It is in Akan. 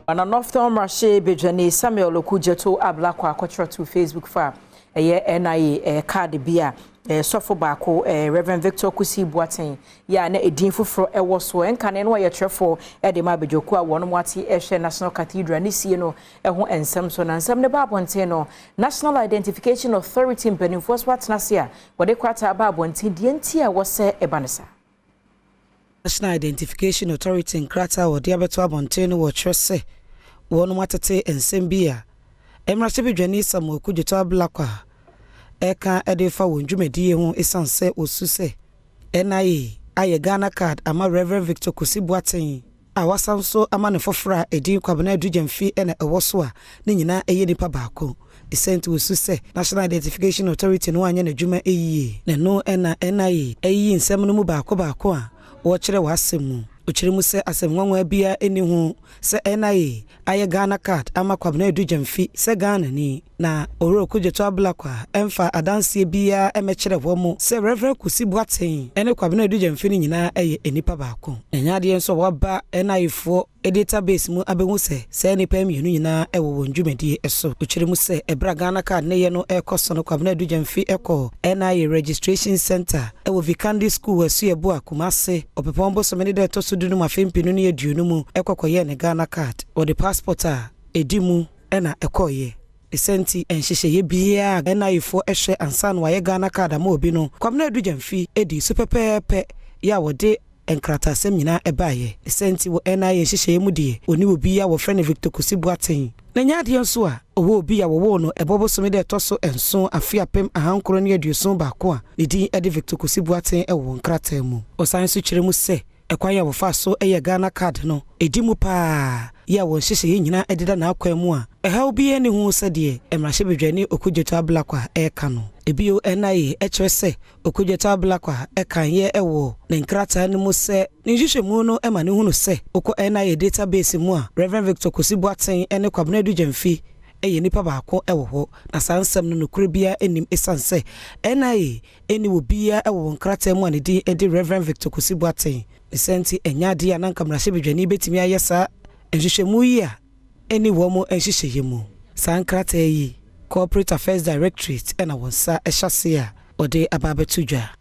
Ana Northern Marche Bejani Samuel Okujeto Ablakwa Akotra to Facebook fa NIA card bia sofo baako Reverend Victor Kusi Boateng ya na edin foforo ewo so enka ne no ye trefo de ma bejoku a wono wati ehwe National Cathedral ni sie no ho ensem so na ensem ne ba bonten no National Identification Authority mpanimfo so atena se a wode kwata ba bonten die nti a wo se ebanesa National Identification Authority nkrata wode abeto abonten no wo trese wono watete ensem bia emrase bedwani Samuel Okujeto Ablakwa eka edefa wonjumedie ho esanse osuse NIA aye Ghana card ama Reverend Victor Kusi Boateng awasanso ama ne fofora edin Kwabena Adu Gyamfi ena ewoso a ne nyina eye nipa baako esenti osuse National Identification Authority no anya na dwuma eyie ne no ena NIA eyi nsem no mu baako a wo kire wasemu ochirimu se asemwanwa bia eni hu se NIA aye Ghana card ama Kwabena Adu Gyamfi se Ghana ni na oro Okujeto Ablakwa emfa adanse bia emekire womu se Reverend Kusi Boateng ene Kwabena Adu Gyamfi ni nyina eye enipa baako enyade enso waba NIA fo database mu abehu se nipa mienu nyina ewo wonjumedie eso ochirimu se ebra Ghana card ne ye no ekoso no Kwabena Adu Gyamfi eko NIA registration center ewo Vikandi school asu ebu akumase opepombo so mene de to so dunu mafempinu ne aduonu mu ekokoye ne Ghana card o de passport a edimu ena ekoye esenti enhyehyeye bia NIA fo ehwe ansa no waye Ghana card ama obi no Kwabena Adu Gyamfi edi superpepe ya wode enkrata sem nyina ebaye esenti wo NIA hyehyeye mu die oni obi ya wo frene Victor Kusi Boateng na nyade enso a owo obi ya wo no ebobo some de to so enso afiapem ahankoro ne aduoson baako a ne din ede Victor Kusi Boateng ewo nkrata mu osan so kyerɛ mu se ekwan ya wo fa so eye Ghana card no edimu pa ya wo hyehyeye nyina ededa na akwan mu a eha obi eni hu se de emrahye bedwani Okujeto Ablakwa eka no ebio NIA ekyerɛ se Okujeto Ablakwa ekan ye ewo ne nkrata ne mu se ne hyehyemu no ema ne hunu se okɔ NIA database mu a Reverend Victor Kusi Boateng ene Kwabena Adu Gyamfi eye nipa baako ewo ho na sansem no nokure bia enim esanse NIA eni wo bia ewo nkrata mu a ne di edi Reverend Victor Kusi Boateng esenti enyade a nanka mrahye bedwani betimi ayesa enhyehyemu yi a eni wo mo enhyehyemu sankrata yi Corporate Affairs Directorate ena wonsa ehyase a ode ababetudwa